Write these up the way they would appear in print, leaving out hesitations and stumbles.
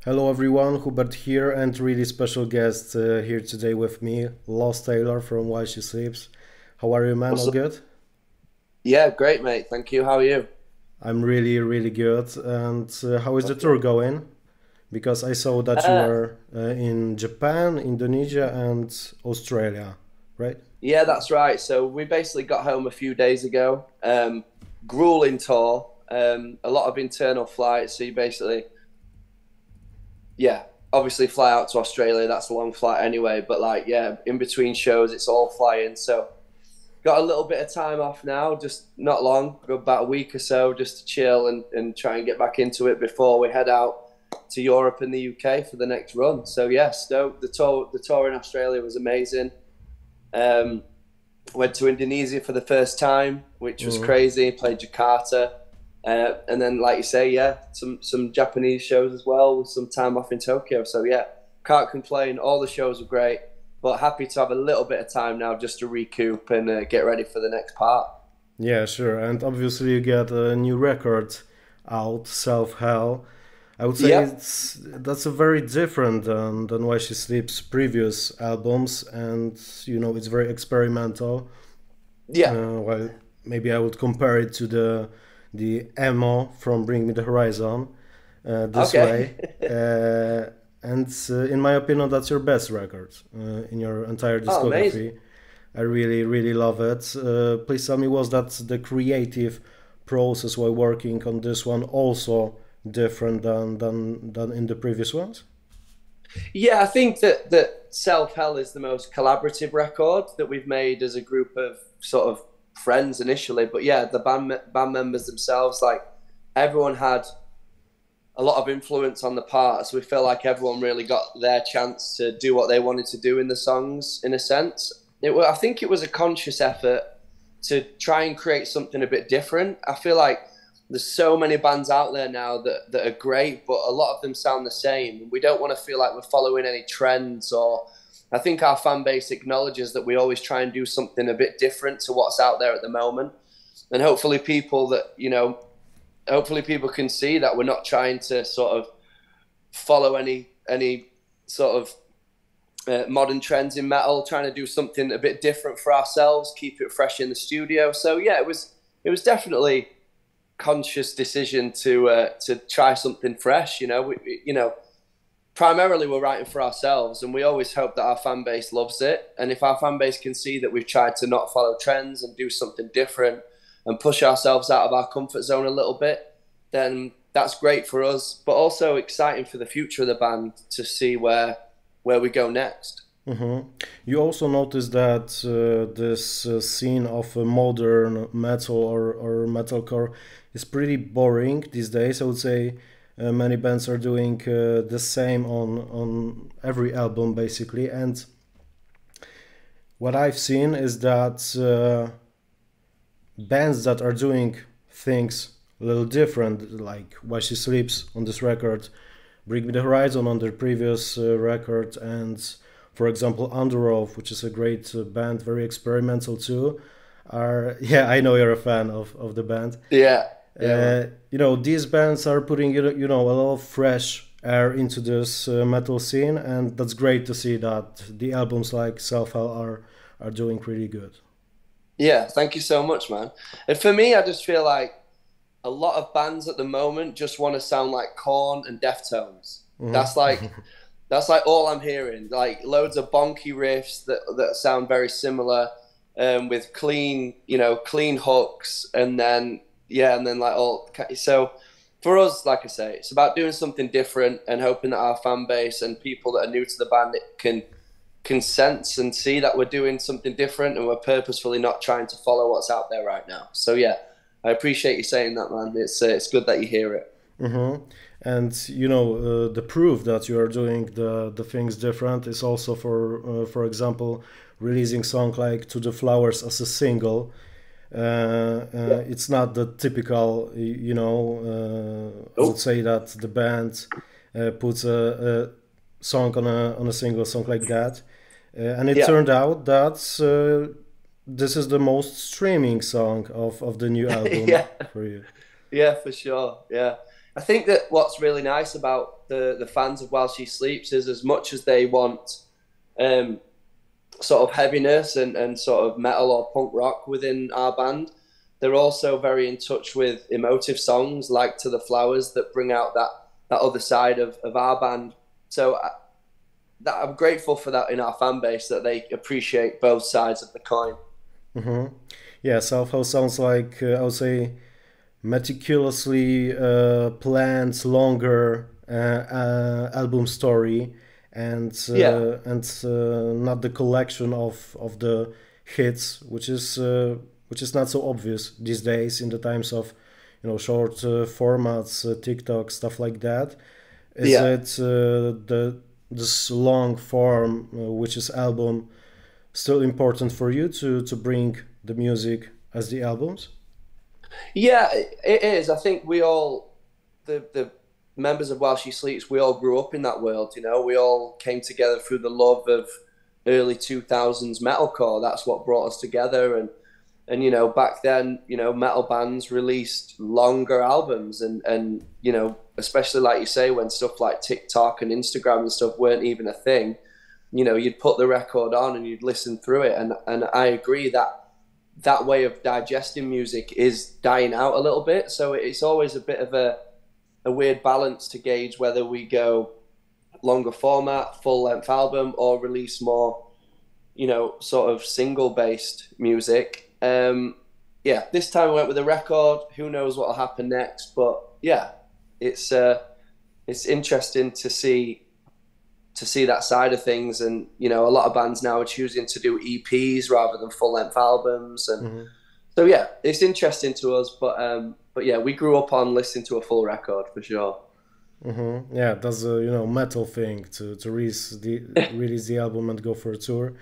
Hello everyone, Hubert here, and really special guest here today with me, Loz Taylor from While She Sleeps. How are you, man? What's All up? good? Yeah, great, mate. Thank you. How are you? I'm really, really good. And how is the Okay. tour going? Because I saw that you Uh, were in Japan, Indonesia, and Australia, right? yeah, that's right. So we basically got home a few days ago. Grueling tour. A lot of internal flights. So you basically, yeah, obviously fly out to Australia. That's a long flight anyway. But like, yeah, in between shows, it's all flying. So got a little bit of time off now. Just not long, about a week or so, just to chill and try and get back into it before we head out to Europe and the UK for the next run. So yeah, stoked. The tour in Australia was amazing. Um, Went to Indonesia for the first time, which was Mm. crazy. Played Jakarta, and then like you say, yeah, some Japanese shows as well with some time off in Tokyo. So yeah, can't complain. All the shows were great, but happy to have a little bit of time now just to recoup and get ready for the next part. Yeah, sure. And obviously you get a new record out, Self Hell. I would say Yep. that's a very different than Why She Sleeps previous albums, and it's very experimental. Yeah. Well, maybe I would compare it to the emo from Bring Me the Horizon, this way. Okay. And in my opinion, that's your best record in your entire Oh, amazing. discography. I really, really love it. Please tell me, was that the creative process while working on this one also different than in the previous ones? Yeah, I think that Self Hell is the most collaborative record that we've made as a group of sort of friends initially. But yeah, the band members themselves, like everyone had a lot of influence on the parts. We feel like everyone really got their chance to do what they wanted to do in the songs. In a sense, I think it was a conscious effort to try and create something a bit different. I feel like there's so many bands out there now that are great, but a lot of them sound the same. We don't want to feel like we're following any trends, or I think our fan base acknowledges that we always try and do something a bit different to what's out there at the moment. And hopefully people can see that we're not trying to sort of follow any sort of modern trends in metal, trying to do something a bit different for ourselves, keep it fresh in the studio. So yeah, it was definitely conscious decision to try something fresh. Primarily we're writing for ourselves, and we always hope that our fan base loves it. And if our fan base can see that we've tried to not follow trends and do something different and push ourselves out of our comfort zone a little bit, then that's great for us, but also exciting for the future of the band to see where we go next. hmm You also notice that this scene of modern metal or metalcore is pretty boring these days. I would say many bands are doing the same on every album basically. And what I've seen is that bands that are doing things a little different, like Why She Sleeps on this record, Bring Me the Horizon on their previous record, and for example, Underoath, which is a great band, very experimental too. Are yeah, I know you're a fan of the band. Yeah, yeah, man. These bands are putting a lot of fresh air into this metal scene, and that's great to see that the albums like Self Hell are doing pretty good. Yeah, thank you so much, man. And for me, I just feel like a lot of bands at the moment just want to sound like Korn and Deftones. hmm That's like that's like all I'm hearing. Like loads of bonky riffs that sound very similar, with clean hooks, and then yeah, and then like all. So for us, like I say, it's about doing something different and hoping that our fan base and people that are new to the band can sense and see that we're doing something different and we're purposefully not trying to follow what's out there right now. So yeah, I appreciate you saying that, man. It's good that you hear it. hmm And the proof that you are doing the things different is also for example, releasing song like "To the Flowers" as a single. Yeah. It's not the typical, I would Oh, say that the band puts a song on a single song like that, and it yeah. turned out that this is the most streaming song of the new album Yeah. for you. Yeah, for sure. Yeah. I think that what's really nice about the fans of While She Sleeps is, as much as they want sort of heaviness and sort of metal or punk rock within our band, they're also very in touch with emotive songs like To the Flowers that bring out that other side of our band. So I'm grateful for that in our fan base, that they appreciate both sides of the coin. Mm-hmm. Yeah, South Hell sounds like, I would say, meticulously planned, longer album story, and not the collection of the hits, which is not so obvious these days in the times of, short formats, TikTok, stuff like that. Is it this long form, which is album, still important for you to bring the music as the albums? Yeah, it is. I think we all, the members of While She Sleeps, we all grew up in that world. We all came together through the love of early 2000s metalcore. That's what brought us together. And back then, metal bands released longer albums, and especially like you say, when stuff like TikTok and Instagram and stuff weren't even a thing, you'd put the record on and you'd listen through it. And I agree that way of digesting music is dying out a little bit. So it's always a bit of a weird balance to gauge whether we go longer format, full length album, or release more, sort of single based music. This time I went with a record. Who knows what will happen next? But yeah, it's interesting to see that side of things. And a lot of bands now are choosing to do EPs rather than full length albums. And so yeah, it's interesting to us. But yeah, we grew up on listening to a full record for sure. Mm-hmm. Yeah, that's a metal thing to release the album and go for a tour.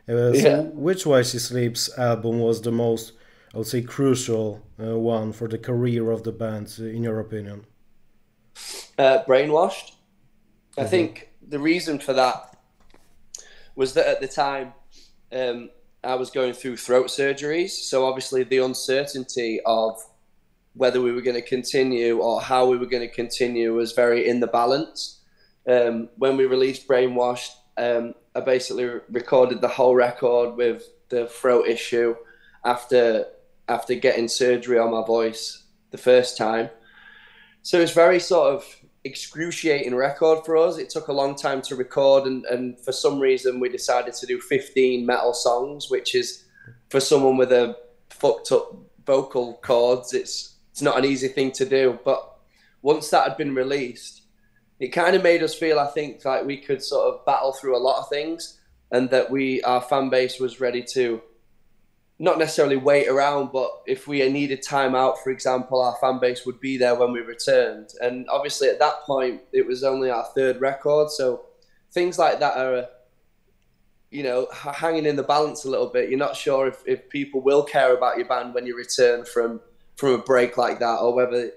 So which While She Sleeps album was the most, I would say, crucial one for the career of the band, in your opinion? Brainwashed. I think the reason for that was that at the time I was going through throat surgeries. So obviously the uncertainty of whether we were going to continue or how we were going to continue was very in the balance. When we released Brainwashed, I basically recorded the whole record with the throat issue after getting surgery on my voice the first time. So it's very sort of excruciating record for us. It took a long time to record, and for some reason we decided to do 15 metal songs, which is, for someone with a fucked up vocal cords, it's not an easy thing to do. But once that had been released, it kind of made us feel, I think, like we could sort of battle through a lot of things, and that our fan base was ready to not necessarily wait around, but if we needed time out, for example, our fan base would be there when we returned. And obviously at that point, it was only our third record. So things like that are, hanging in the balance a little bit. You're not sure if people will care about your band when you return from a break like that, or whether,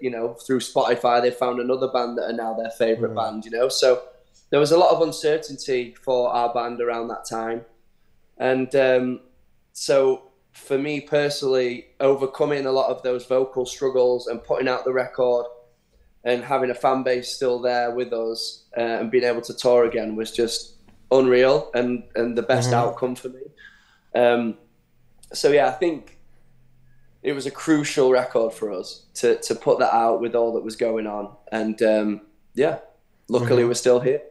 through Spotify, they found another band that are now their favorite band, So there was a lot of uncertainty for our band around that time. And so for me personally, overcoming a lot of those vocal struggles and putting out the record and having a fan base still there with us and being able to tour again was just unreal and the best outcome for me. So yeah, I think it was a crucial record for us to put that out with all that was going on. And luckily we're still here.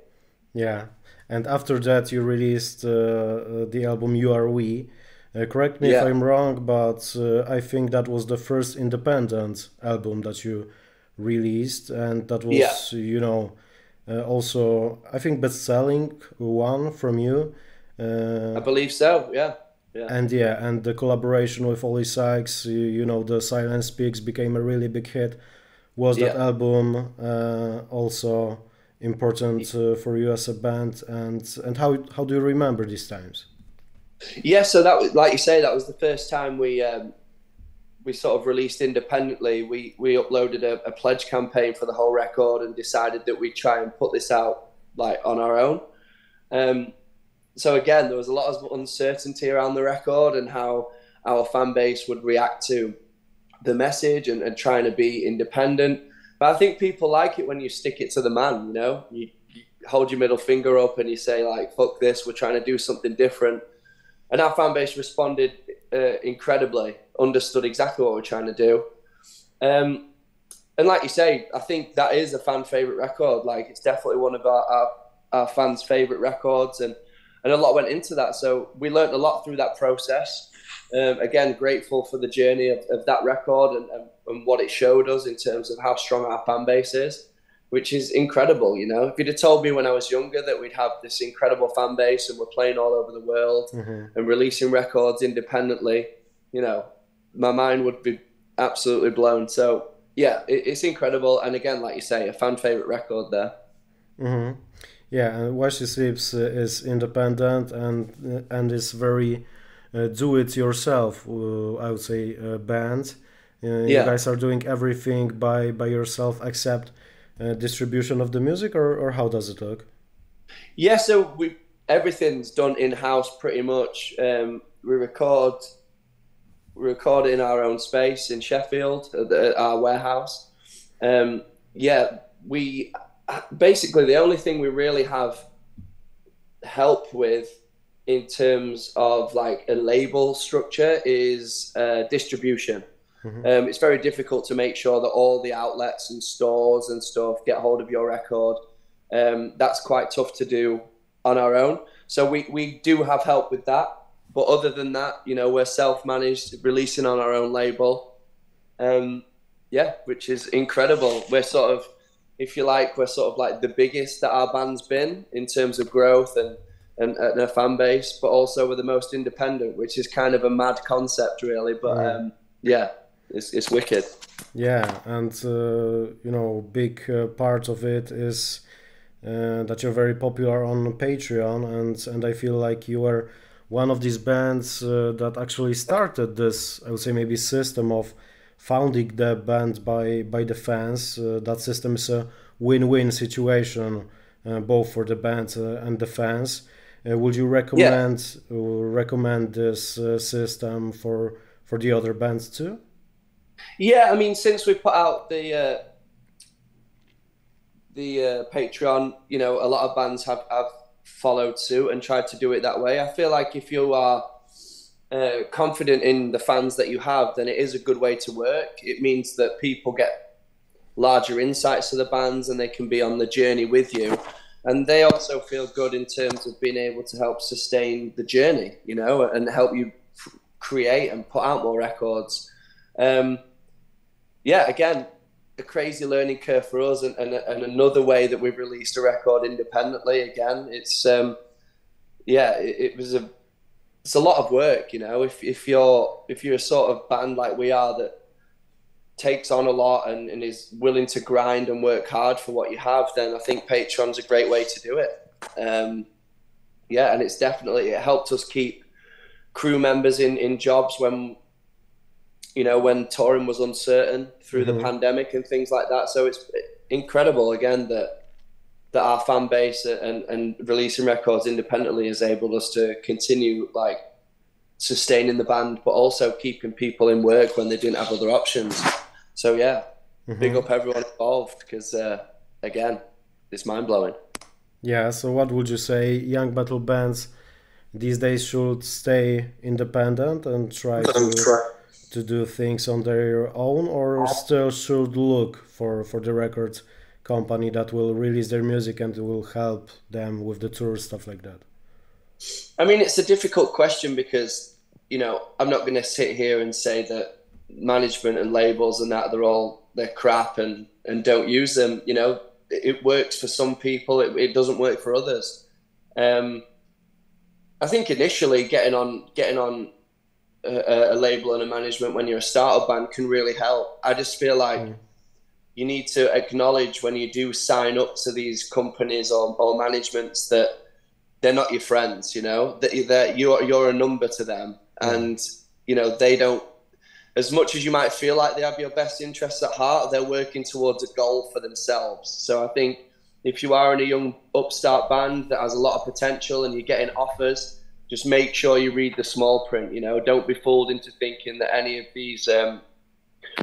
Yeah. And after that you released the album You Are We. Correct me if I'm wrong, but I think that was the first independent album that you released, and that was, also, I think, best-selling one from you. I believe so, yeah. And the collaboration with Ollie Sykes, the Silence Speaks became a really big hit. Was that album also important for you as a band, and how do you remember these times? Yeah, so that was, like you say, that was the first time we sort of released independently. We uploaded a pledge campaign for the whole record and decided that we'd try and put this out like on our own. So again, there was a lot of uncertainty around the record and how our fan base would react to the message and trying to be independent. But I think people like it when you stick it to the man, you know? You hold your middle finger up and you say, like, fuck this, we're trying to do something different. And our fan base responded incredibly, understood exactly what we're trying to do. And like you say, I think that is a fan favourite record. Like, it's definitely one of our fans' favourite records. And a lot went into that. So we learned a lot through that process. Again, grateful for the journey of that record and what it showed us in terms of how strong our fan base is, which is incredible, you know. If you'd have told me when I was younger that we'd have this incredible fan base and we're playing all over the world and releasing records independently, you know, my mind would be absolutely blown. So, yeah, it's incredible. And again, like you say, a fan favourite record there. Yeah, and Wash Your Sleeps is independent and is very do-it-yourself, I would say, band. You guys are doing everything by yourself except distribution of the music, or how does it look? Yeah, so everything's done in-house pretty much. We record in our own space in Sheffield at our warehouse. We basically, the only thing we really have help with in terms of like a label structure is distribution. It's very difficult to make sure that all the outlets and stores and stuff get hold of your record. That's quite tough to do on our own. So we do have help with that. But other than that, you know, we're self-managed, releasing on our own label. Which is incredible. We're sort of, if you like, we're sort of like the biggest that our band's been in terms of growth and a fan base, but also we're the most independent, which is kind of a mad concept, really. But it's wicked. Yeah, and you know, big part of it is that you're very popular on Patreon, and I feel like you are one of these bands that actually started this, I would say, maybe system of founding the band by the fans. That system is a win-win situation, both for the band and the fans. Would you recommend this system for the other bands too? Yeah, I mean, since we put out the Patreon, you know, a lot of bands have followed suit and tried to do it that way. I feel like if you are confident in the fans that you have, then it is a good way to work. It means that people get larger insights to the bands and they can be on the journey with you. And they also feel good in terms of being able to help sustain the journey, you know, and help you create and put out more records. Again, a crazy learning curve for us, and another way that we've released a record independently. Again, it's it's a lot of work, you know. If you're a sort of band like we are that takes on a lot and is willing to grind and work hard for what you have, then I think Patreon's a great way to do it. And it helped us keep crew members in jobs when touring was uncertain through the pandemic and things like that. So it's incredible, again, that our fan base and releasing records independently has enabled us to continue like sustaining the band, but also keeping people in work when they didn't have other options. So big up everyone involved, because again, it's mind-blowing. Yeah, so what would you say young metal bands these days should stay independent and try to do things on their own, or still should look for the record company that will release their music and will help them with the tour, stuff like that? I mean, it's a difficult question because, you know, I'm not going to sit here and say that management and labels and that they're crap and don't use them. You know, it works for some people, it doesn't work for others. I think initially getting on a label and a management when you're a startup band can really help. I just feel like you need to acknowledge when you do sign up to these companies or managements that they're not your friends, you know, that you're a number to them. And, you know, they don't, as much as you might feel like they have your best interests at heart, they're working towards a goal for themselves. So I think if you are in a young upstart band that has a lot of potential and you're getting offers, just make sure you read the small print, you know. Don't be fooled into thinking that any of these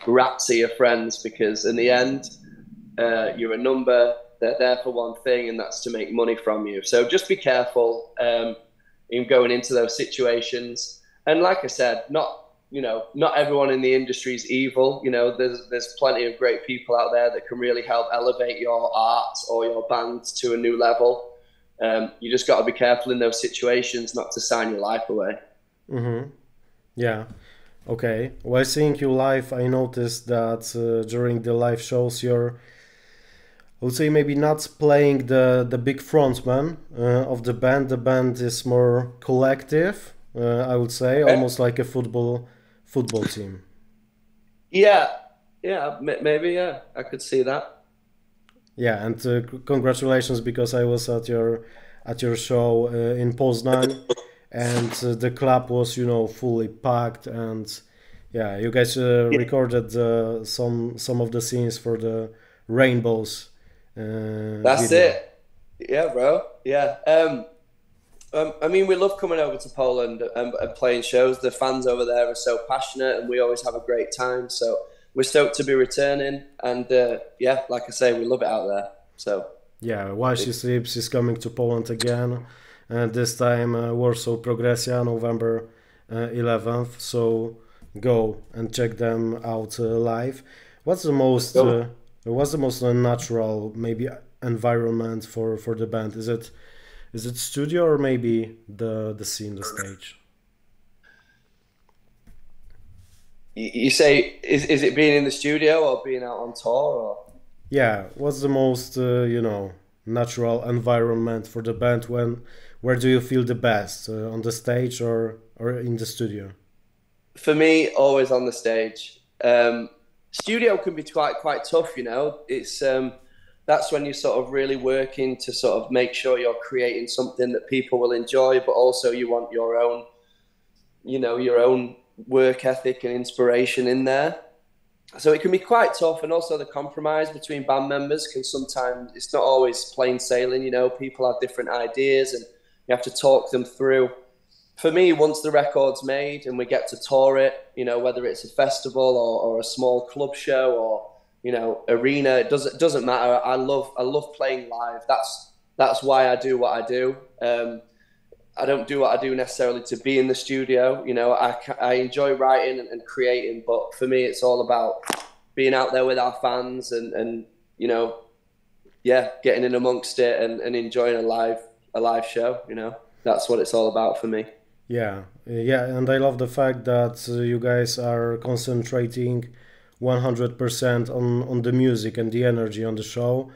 rats are your friends, because in the end, you're a number. They're there for one thing, and that's to make money from you. So just be careful in going into those situations. And like I said, not everyone in the industry is evil. You know, there's plenty of great people out there that can really help elevate your art or your band to a new level. You just got to be careful in those situations not to sign your life away. Mm-hmm. Yeah. Okay. While seeing you live, I noticed that during the live shows, you're, I would say, maybe not playing the big frontman of the band. The band is more collective, I would say, almost like a football team. Yeah, maybe, yeah, I could see that. Yeah, and congratulations, because I was at your show in Poznań, and the club was, fully packed, and yeah, you guys recorded some of the scenes for the Rainbows. That's video. it. Yeah, bro. Yeah. I mean, we love coming over to Poland and playing shows. The fans over there are so passionate, and we always have a great time. So we're stoked to be returning, and yeah, like I say, we love it out there. So yeah, While She Sleeps is coming to Poland again, and this time Warsaw Progresja, November 11th. So go and check them out live. What's the most natural maybe environment for the band? Is it studio, or maybe the scene, the stage? you say, is it being in the studio or being out on tour? Or? Yeah, what's the most natural environment for the band? Where do you feel the best, on the stage or in the studio? For me, always on the stage. Studio can be quite tough, It's that's when you're sort of really working to sort of make sure you're creating something that people will enjoy, but also you want your own, your own work ethic and inspiration in there. So it can be quite tough, and also the compromise between band members can sometimes, it's not always plain sailing, people have different ideas and you have to talk them through. For me, once the record's made and we get to tour it, whether it's a festival or a small club show or, arena, it doesn't matter. I love playing live. That's why I do what I do. I don't do what I do necessarily to be in the studio. I enjoy writing and creating, but for me, it's all about being out there with our fans and getting in amongst it and enjoying a live show. That's what it's all about for me. Yeah, and I love the fact that you guys are concentrating 100% on the music and the energy on the show.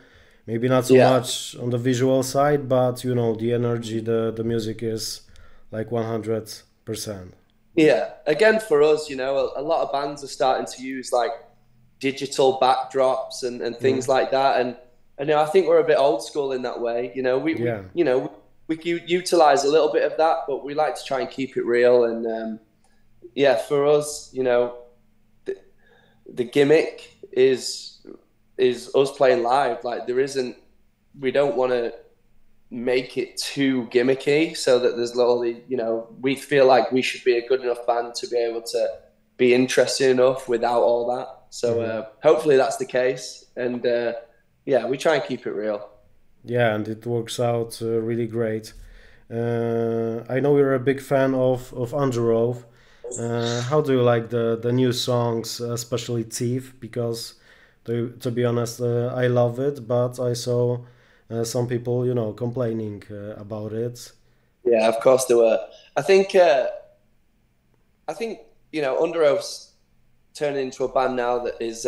Maybe not so much on the visual side, but the energy, the music is like 100%. Yeah, again for us, a lot of bands are starting to use like digital backdrops and things like that, and I think we're a bit old school in that way. We utilize a little bit of that, but we like to try and keep it real. And for us, the gimmick is us playing live. Like we don't want to make it too gimmicky so that there's we feel like we should be a good enough band to be able to be interesting enough without all that. So hopefully that's the case. And we try and keep it real. Yeah, and it works out really great. I know you're a big fan of Andrew. How do you like the new songs, especially Thief? Because to be honest, I love it, but I saw some people, complaining about it. Yeah, of course there were. I think Under Oath's turning into a band now that is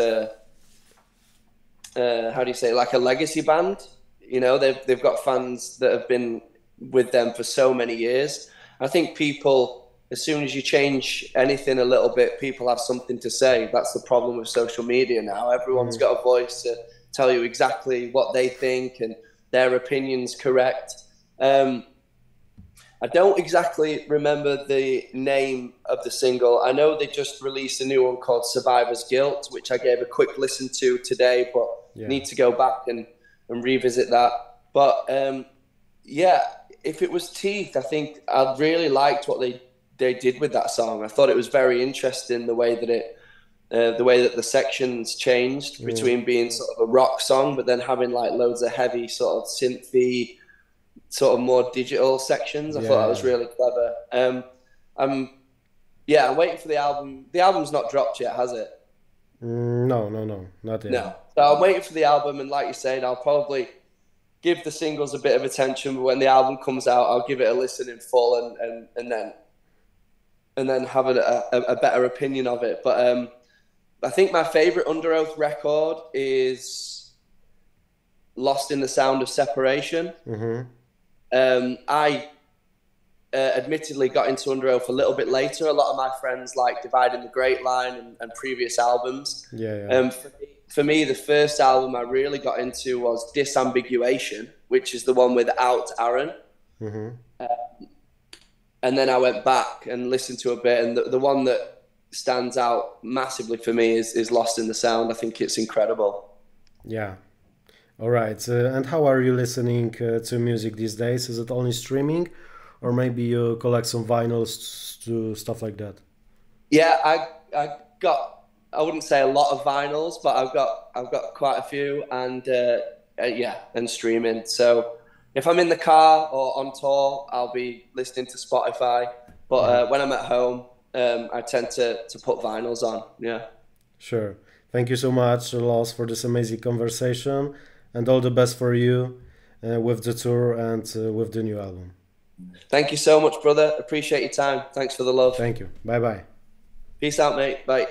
how do you say, like a legacy band. They've got fans that have been with them for so many years. I think people, as soon as you change anything a little bit, people have something to say. That's the problem with social media now. Everyone's got a voice to tell you exactly what they think and their opinion's correct. I don't exactly remember the name of the single. I know they just released a new one called Survivor's Guilt, which I gave a quick listen to today, but need to go back and revisit that. But if it was Teeth, I think I really liked what they did with that song. I thought it was very interesting, the way that the way that the sections changed between being sort of a rock song, but then having like loads of heavy sort of synthy, sort of more digital sections. I thought that was really clever. I'm waiting for the album. The album's not dropped yet, has it? No, not yet. No. So I'm waiting for the album, and like you said, I'll probably give the singles a bit of attention, but when the album comes out, I'll give it a listen in full and then have a better opinion of it. But I think my favorite Under Oath record is Lost in the Sound of Separation. I admittedly got into Under Oath a little bit later. A lot of my friends like Dividing the Great Line and previous albums. For me, the first album I really got into was Disambiguation, which is the one without Aaron. And then I went back and listened to a bit, and the one that stands out massively for me is Lost in the Sound. I think it's incredible. Yeah. All right. And how are you listening to music these days? Is it only streaming, or maybe you collect some vinyls to stuff like that? Yeah, I got, I wouldn't say a lot of vinyls, but I've got quite a few, and and streaming. So if I'm in the car or on tour, I'll be listening to Spotify. But when I'm at home, I tend to put vinyls on. Yeah. Sure. Thank you so much, Loz, for this amazing conversation, and all the best for you with the tour and with the new album. Thank you so much, brother. Appreciate your time. Thanks for the love. Thank you. Bye-bye. Peace out, mate. Bye.